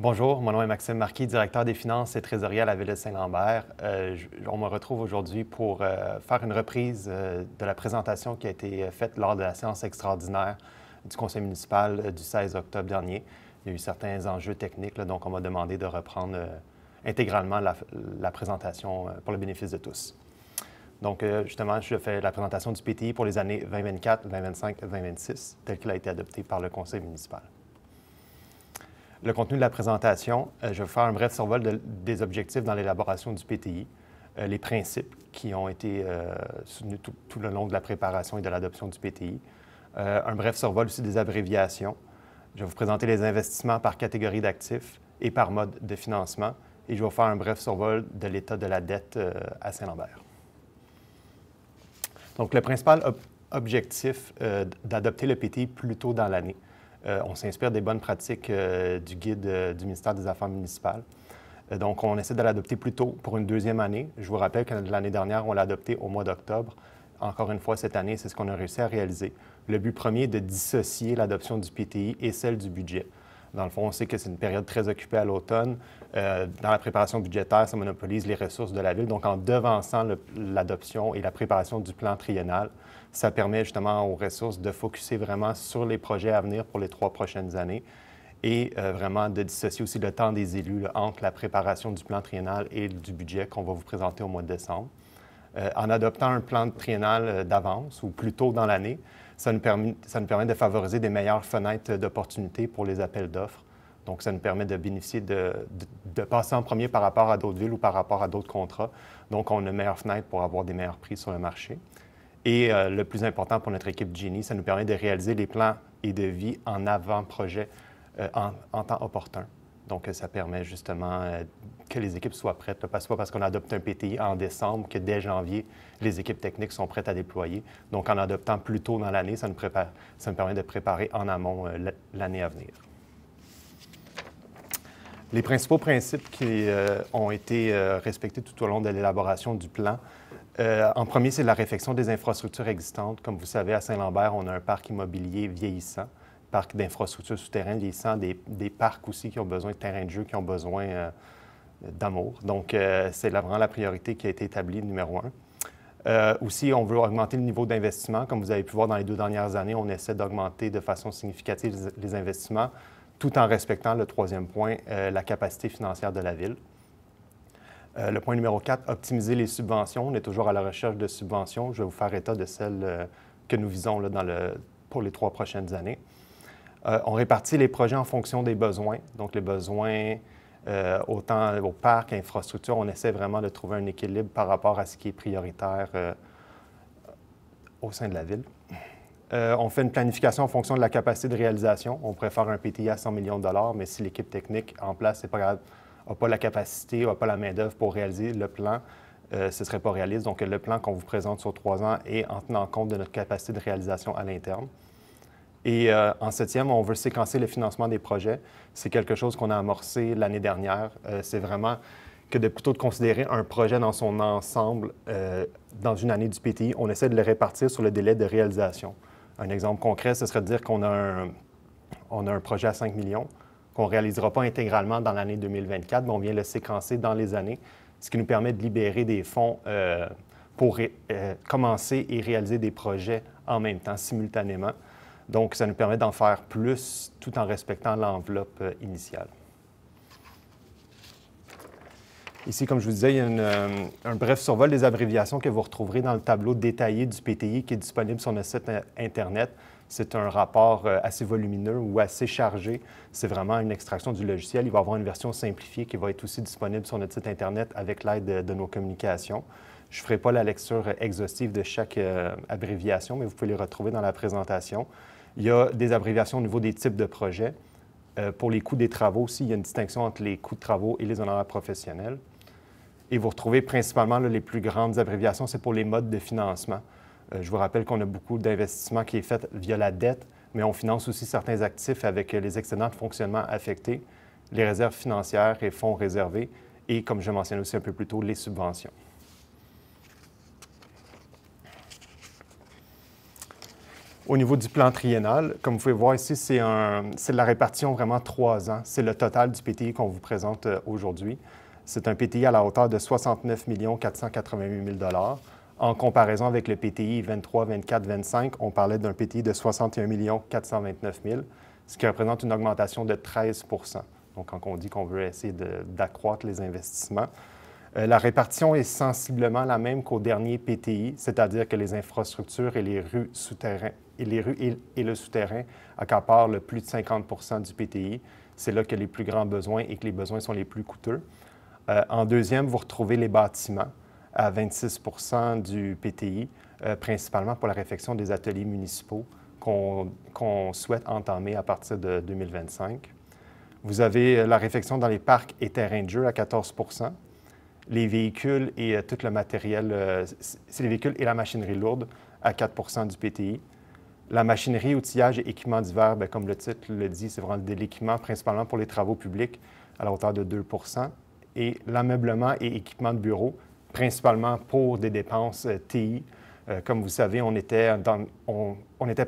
Bonjour, mon nom est Maxime Marquis, directeur des finances et trésorier à la Ville de Saint-Lambert. On me retrouve aujourd'hui pour faire une reprise de la présentation qui a été faite lors de la séance extraordinaire du conseil municipal du 16 octobre dernier. Il y a eu certains enjeux techniques, donc on m'a demandé de reprendre intégralement la présentation pour le bénéfice de tous. Donc, justement, je fais la présentation du PTI pour les années 2024, 2025 et 2026, tel qu'il a été adopté par le conseil municipal. Le contenu de la présentation, je vais faire un bref survol des objectifs dans l'élaboration du PTI, les principes qui ont été soutenus tout le long de la préparation et de l'adoption du PTI, un bref survol aussi des abréviations. Je vais vous présenter les investissements par catégorie d'actifs et par mode de financement, et je vais vous faire un bref survol de l'état de la dette à Saint-Lambert. Donc, le principal objectif d'adopter le PTI plus tôt dans l'année. On s'inspire des bonnes pratiques du guide du ministère des Affaires municipales. Donc, on essaie de l'adopter plus tôt pour une deuxième année. Je vous rappelle que l'année dernière, on l'a adopté au mois d'octobre. Encore une fois, cette année, c'est ce qu'on a réussi à réaliser. Le but premier est de dissocier l'adoption du PTI et celle du budget. Dans le fond, on sait que c'est une période très occupée à l'automne. Dans la préparation budgétaire, ça monopolise les ressources de la Ville. Donc, en devançant l'adoption et la préparation du plan triennal, ça permet justement aux ressources de focusser vraiment sur les projets à venir pour les 3 prochaines années et vraiment de dissocier aussi le temps des élus entre la préparation du plan triennal et du budget qu'on va vous présenter au mois de décembre. En adoptant un plan triennal d'avance ou plus tôt dans l'année, ça nous permet de favoriser des meilleures fenêtres d'opportunités pour les appels d'offres. Donc, ça nous permet de bénéficier de passer en premier par rapport à d'autres villes ou par rapport à d'autres contrats. Donc, on a une meilleure fenêtre pour avoir des meilleurs prix sur le marché. Et le plus important pour notre équipe Genie, ça nous permet de réaliser les plans et devis en avant-projet en temps opportun. Donc, ça permet justement que les équipes soient prêtes. Ce n'est pas parce qu'on adopte un PTI en décembre que dès janvier, les équipes techniques sont prêtes à déployer. Donc, en adoptant plus tôt dans l'année, ça nous permet de préparer en amont l'année à venir. Les principaux principes qui ont été respectés tout au long de l'élaboration du plan. En premier, c'est la réfection des infrastructures existantes. Comme vous savez, à Saint-Lambert, on a un parc immobilier vieillissant, parc d'infrastructures souterraines vieillissant, des parcs aussi qui ont besoin de terrains de jeu, qui ont besoin d'amour. Donc, c'est vraiment la priorité qui a été établie, numéro 1. Aussi, on veut augmenter le niveau d'investissement. Comme vous avez pu voir dans les 2 dernières années, on essaie d'augmenter de façon significative les investissements, tout en respectant le 3e point, la capacité financière de la Ville. Le point numéro 4, optimiser les subventions. On est toujours à la recherche de subventions. Je vais vous faire état de celles que nous visons là, pour les 3 prochaines années. On répartit les projets en fonction des besoins. Donc, les besoins, autant au parc, infrastructure, on essaie vraiment de trouver un équilibre par rapport à ce qui est prioritaire au sein de la Ville. On fait une planification en fonction de la capacité de réalisation. On pourrait faire un PTI à 100 millions de dollars, mais si l'équipe technique en place n'a pas la capacité, n'a pas la main-d'œuvre pour réaliser le plan, ce ne serait pas réaliste. Donc, le plan qu'on vous présente sur 3 ans est en tenant compte de notre capacité de réalisation à l'interne. Et en 7e, on veut séquencer le financement des projets. C'est quelque chose qu'on a amorcé l'année dernière. C'est vraiment que plutôt de considérer un projet dans son ensemble dans une année du PTI, on essaie de le répartir sur le délai de réalisation. Un exemple concret, ce serait de dire qu'on a un projet à 5 millions, qu'on ne réalisera pas intégralement dans l'année 2024, mais on vient le séquencer dans les années, ce qui nous permet de libérer des fonds pour commencer et réaliser des projets en même temps, simultanément. Donc, ça nous permet d'en faire plus tout en respectant l'enveloppe initiale. Ici, comme je vous disais, il y a un bref survol des abréviations que vous retrouverez dans le tableau détaillé du PTI qui est disponible sur notre site Internet. C'est un rapport assez volumineux ou assez chargé. C'est vraiment une extraction du logiciel. Il va y avoir une version simplifiée qui va être aussi disponible sur notre site Internet avec l'aide de nos communications. Je ne ferai pas la lecture exhaustive de chaque abréviation, mais vous pouvez les retrouver dans la présentation. Il y a des abréviations au niveau des types de projets. Pour les coûts des travaux aussi, il y a une distinction entre les coûts de travaux et les honoraires professionnels. Et vous retrouvez principalement les plus grandes abréviations, c'est pour les modes de financement. Je vous rappelle qu'on a beaucoup d'investissements qui est fait via la dette, mais on finance aussi certains actifs avec les excédents de fonctionnement affectés, les réserves financières et fonds réservés, et comme je mentionnais aussi un peu plus tôt, les subventions. Au niveau du plan triennal, comme vous pouvez voir ici, c'est de la répartition vraiment 3 ans. C'est le total du PTI qu'on vous présente aujourd'hui. C'est un PTI à la hauteur de 69 488 000 $ En comparaison avec le PTI 23, 24, 25, on parlait d'un PTI de 61 429 000 ce qui représente une augmentation de 13 Donc, quand on dit qu'on veut essayer d'accroître les investissements, la répartition est sensiblement la même qu'au dernier PTI, c'est-à-dire que les infrastructures et les rues souterraines et le souterrain accaparent le plus de 50 du PTI. C'est là que les plus grands besoins et que les besoins sont les plus coûteux. En deuxième, vous retrouvez les bâtiments à 26 du PTI, principalement pour la réfection des ateliers municipaux qu'on souhaite entamer à partir de 2025. Vous avez la réfection dans les parcs et terrains de jeu à 14 les véhicules et tout le matériel, c'est les véhicules et la machinerie lourde à 4 du PTI. La machinerie, outillage et équipements divers, bien, comme le titre le dit, c'est vraiment de l'équipement principalement pour les travaux publics à la hauteur de 2 et l'ameublement et équipements de bureau, principalement pour des dépenses TI. Comme vous savez, on était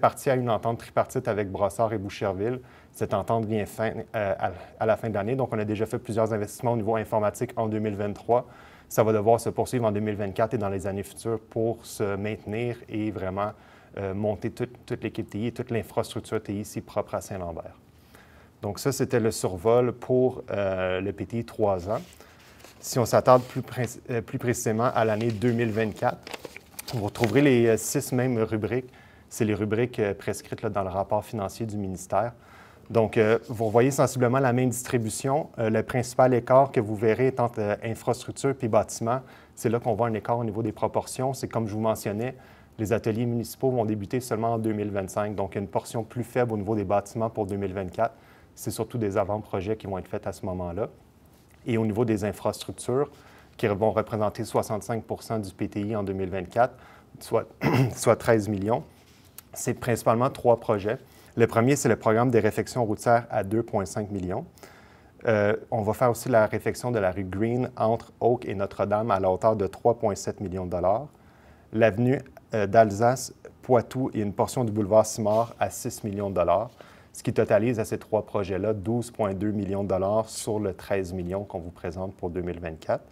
parti à une entente tripartite avec Brossard et Boucherville. Cette entente vient à la fin de l'année, donc on a déjà fait plusieurs investissements au niveau informatique en 2023. Ça va devoir se poursuivre en 2024 et dans les années futures pour se maintenir et vraiment monter toute l'équipe TI et toute l'infrastructure TI ici propre à Saint-Lambert. Donc ça, c'était le survol pour le PTI 3 ans. Si on s'attarde plus précisément à l'année 2024, vous retrouverez les 6 mêmes rubriques. C'est les rubriques prescrites là, dans le rapport financier du ministère. Donc, vous voyez sensiblement la même distribution. Le principal écart que vous verrez est entre infrastructure puis bâtiment. C'est là qu'on voit un écart au niveau des proportions. C'est comme je vous mentionnais, les ateliers municipaux vont débuter seulement en 2025. Donc, il y a une portion plus faible au niveau des bâtiments pour 2024. C'est surtout des avant-projets qui vont être faits à ce moment-là. Et au niveau des infrastructures, qui vont représenter 65 du PTI en 2024, soit 13 millions. C'est principalement 3 projets. Le premier, c'est le programme des réfections routières à 2,5 millions. On va faire aussi la réfection de la rue Green entre Oak et Notre-Dame à la hauteur de 3,7 millions de dollars. L'avenue d'Alsace, Poitou et une portion du boulevard Simard à 6 millions de dollars, ce qui totalise à ces 3 projets-là 12,2 millions de dollars sur le 13 millions qu'on vous présente pour 2024.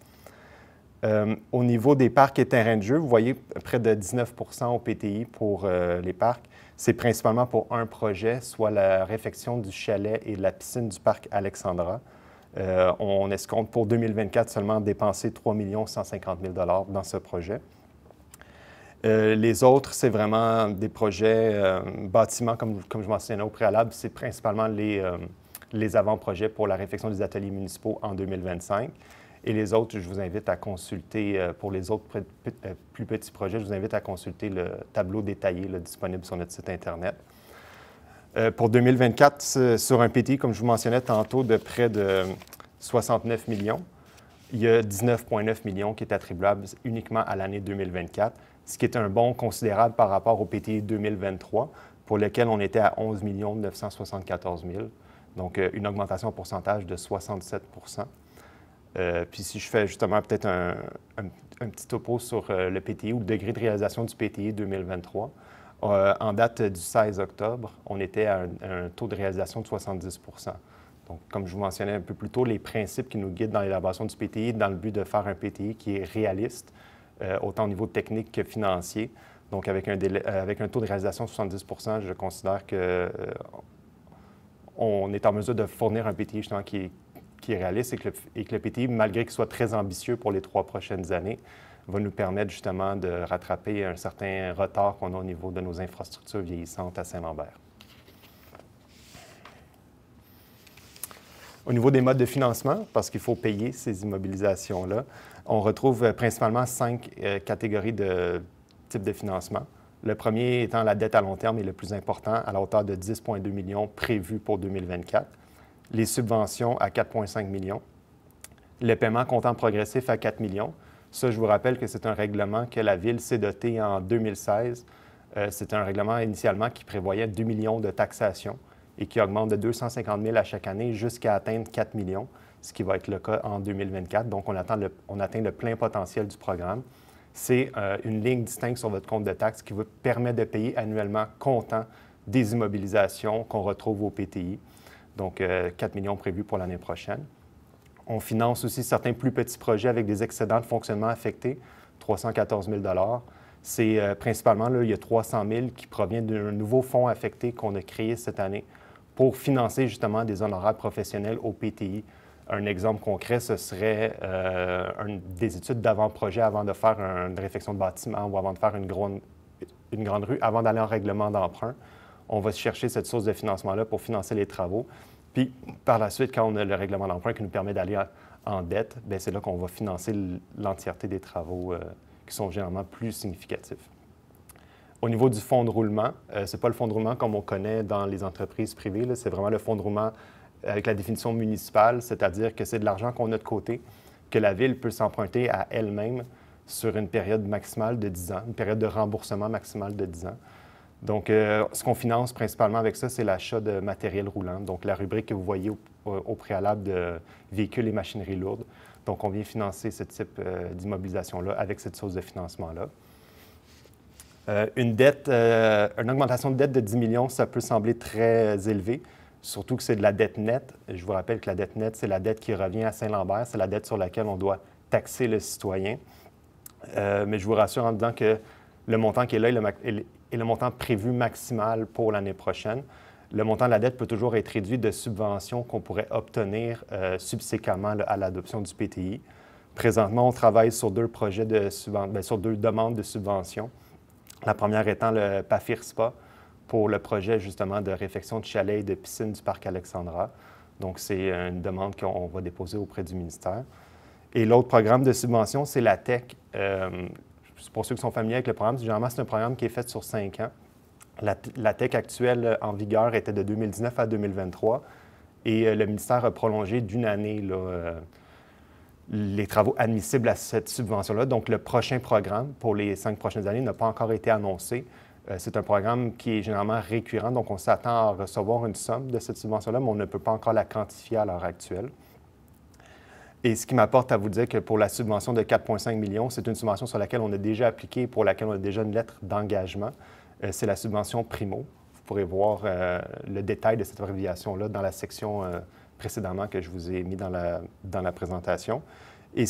Au niveau des parcs et terrains de jeu, vous voyez près de 19 au PTI pour les parcs. C'est principalement pour un projet, soit la réfection du chalet et de la piscine du parc Alexandra. On escompte pour 2024 seulement dépenser 3 150 000 $ dans ce projet. Les autres, c'est vraiment des projets bâtiments, comme je mentionnais au préalable, c'est principalement les avant-projets pour la réfection des ateliers municipaux en 2025. Et les autres, je vous invite à consulter, pour les autres plus petits projets, je vous invite à consulter le tableau détaillé là, disponible sur notre site Internet. Pour 2024, sur un PTI, comme je vous mentionnais tantôt, de près de 69 millions, il y a 19,9 millions qui est attribuable uniquement à l'année 2024, ce qui est un bond considérable par rapport au PTI 2023, pour lequel on était à 11 974 000, donc une augmentation en pourcentage de 67 puis si je fais justement peut-être un petit topo sur le PTI ou le degré de réalisation du PTI 2023, en date du 16 octobre, on était à un taux de réalisation de 70 Donc, comme je vous mentionnais un peu plus tôt, les principes qui nous guident dans l'élaboration du PTI, dans le but de faire un PTI qui est réaliste, autant au niveau technique que financier. Donc, avec un taux de réalisation de 70 je considère qu'on est en mesure de fournir un PTI justement qui est réaliste et que le PTI, malgré qu'il soit très ambitieux pour les 3 prochaines années, va nous permettre justement de rattraper un certain retard qu'on a au niveau de nos infrastructures vieillissantes à Saint-Lambert. Au niveau des modes de financement, parce qu'il faut payer ces immobilisations-là, on retrouve principalement 5 catégories de types de financement. Le premier étant la dette à long terme et le plus important, à la hauteur de 10,2 millions prévus pour 2024. Les subventions à 4,5 millions. Le paiement comptant progressif à 4 millions. Ça, je vous rappelle que c'est un règlement que la Ville s'est doté en 2016. C'est un règlement initialement qui prévoyait 2 millions de taxation et qui augmente de 250 000 à chaque année jusqu'à atteindre 4 millions, ce qui va être le cas en 2024. Donc, on atteint le plein potentiel du programme. c'est une ligne distincte sur votre compte de taxes qui vous permet de payer annuellement comptant des immobilisations qu'on retrouve au PTI. Donc, 4 millions prévus pour l'année prochaine. On finance aussi certains plus petits projets avec des excédents de fonctionnement affectés, 314 000 C'est principalement, là, il y a 300 000 qui provient d'un nouveau fonds affecté qu'on a créé cette année pour financer justement des honoraires professionnels au PTI. Un exemple concret, ce serait des études d'avant-projet avant de faire une réfection de bâtiment ou avant de faire une grande rue, avant d'aller en règlement d'emprunt. On va chercher cette source de financement-là pour financer les travaux. Puis, par la suite, quand on a le règlement d'emprunt qui nous permet d'aller en dette, bien, c'est là qu'on va financer l'entièreté des travaux qui sont généralement plus significatifs. Au niveau du fonds de roulement, ce n'est pas le fonds de roulement comme on connaît dans les entreprises privées, c'est vraiment le fonds de roulement avec la définition municipale, c'est-à-dire que c'est de l'argent qu'on a de côté, que la Ville peut s'emprunter à elle-même sur une période maximale de 10 ans, une période de remboursement maximale de 10 ans. Donc, ce qu'on finance principalement avec ça, c'est l'achat de matériel roulant. Donc, la rubrique que vous voyez au préalable de véhicules et machineries lourdes. Donc, on vient financer ce type d'immobilisation-là avec cette source de financement-là. Une augmentation de dette de 10 millions, ça peut sembler très élevé, surtout que c'est de la dette nette. Je vous rappelle que la dette nette, c'est la dette qui revient à Saint-Lambert, c'est la dette sur laquelle on doit taxer le citoyen. Mais je vous rassure en disant que le montant qui est là est le montant prévu maximal pour l'année prochaine. Le montant de la dette peut toujours être réduit de subventions qu'on pourrait obtenir subséquemment à l'adoption du PTI. Présentement, on travaille sur deux projets sur deux demandes de subventions. La première étant le PAFIR-SPA pour le projet justement de réfection de chalets et de piscine du parc Alexandra. Donc, c'est une demande qu'on va déposer auprès du ministère. Et l'autre programme de subvention, c'est la TEC. Pour ceux qui sont familiers avec le programme, généralement, c'est un programme qui est fait sur 5 ans. La TEC actuelle en vigueur était de 2019 à 2023 et le ministère a prolongé d'une année les travaux admissibles à cette subvention-là. Donc, le prochain programme pour les 5 prochaines années n'a pas encore été annoncé. C'est un programme qui est généralement récurrent, donc on s'attend à recevoir une somme de cette subvention-là, mais on ne peut pas encore la quantifier à l'heure actuelle. Et ce qui m'apporte à vous dire que pour la subvention de 4,5 millions, c'est une subvention sur laquelle on a déjà appliqué, pour laquelle on a déjà une lettre d'engagement. C'est la subvention Primo. Vous pourrez voir le détail de cette abréviation-là dans la section précédemment que je vous ai mis dans la présentation. Et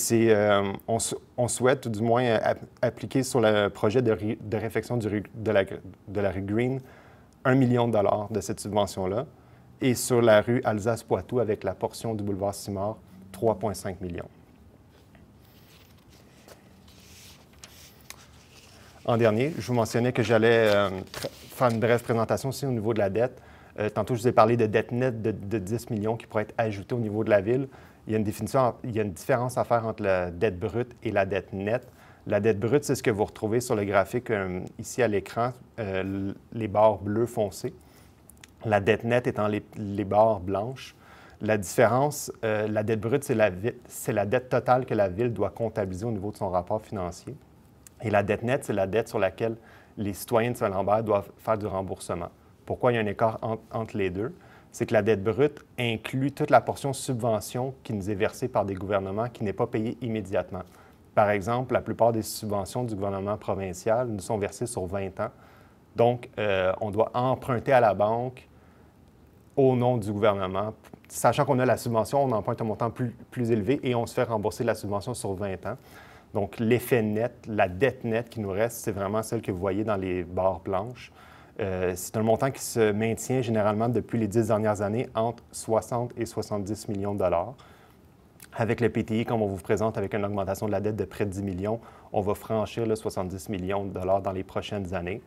on souhaite, ou du moins, appliquer sur le projet de réfection de la rue Green 1 million de dollars de cette subvention-là. Et sur la rue Alsace-Poitou, avec la portion du boulevard Simard, 3,5 millions. En dernier, je vous mentionnais que j'allais faire une brève présentation aussi au niveau de la dette. Tantôt, je vous ai parlé de dette nette de 10 millions qui pourrait être ajoutée au niveau de la Ville. Il y a une différence à faire entre la dette brute et la dette nette. La dette brute, c'est ce que vous retrouvez sur le graphique ici à l'écran, les barres bleues foncées. La dette nette étant les barres blanches. La différence, la dette brute, c'est la dette totale que la Ville doit comptabiliser au niveau de son rapport financier. Et la dette nette, c'est la dette sur laquelle les citoyens de Saint-Lambert doivent faire du remboursement. Pourquoi il y a un écart entre les deux? C'est que la dette brute inclut toute la portion subvention qui nous est versée par des gouvernements qui n'est pas payée immédiatement. Par exemple, la plupart des subventions du gouvernement provincial nous sont versées sur 20 ans. Donc, on doit emprunter à la banque au nom du gouvernement. Sachant qu'on a la subvention, on emprunte un montant plus élevé et on se fait rembourser la subvention sur 20 ans. Donc, l'effet net, la dette nette qui nous reste, c'est vraiment celle que vous voyez dans les barres blanches. C'est un montant qui se maintient généralement depuis les 10 dernières années entre 60 et 70 millions de dollars. Avec le PTI, comme on vous présente, avec une augmentation de la dette de près de 10 millions, on va franchir le 70 millions de dollars dans les prochaines années.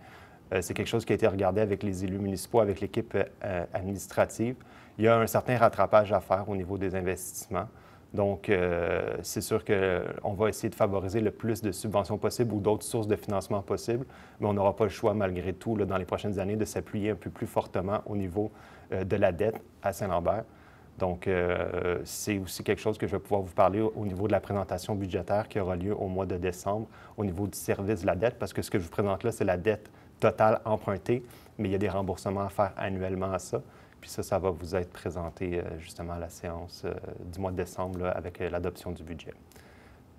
C'est quelque chose qui a été regardé avec les élus municipaux, avec l'équipe administrative. Il y a un certain rattrapage à faire au niveau des investissements. Donc, c'est sûr qu'on va essayer de favoriser le plus de subventions possibles ou d'autres sources de financement possibles, mais on n'aura pas le choix, malgré tout, là, dans les prochaines années, de s'appuyer un peu plus fortement au niveau de la dette à Saint-Lambert. Donc, c'est aussi quelque chose que je vais pouvoir vous parler au niveau de la présentation budgétaire qui aura lieu au mois de décembre, au niveau du service de la dette, parce que ce que je vous présente là, c'est la dette totale empruntée, mais il y a des remboursements à faire annuellement à ça. Puis ça va vous être présenté justement à la séance du mois de décembre là, avec l'adoption du budget.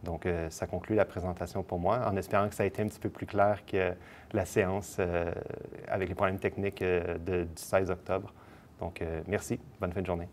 Donc, ça conclut la présentation pour moi, en espérant que ça a été un petit peu plus clair que la séance avec les problèmes techniques du 16 octobre. Donc, merci. Bonne fin de journée.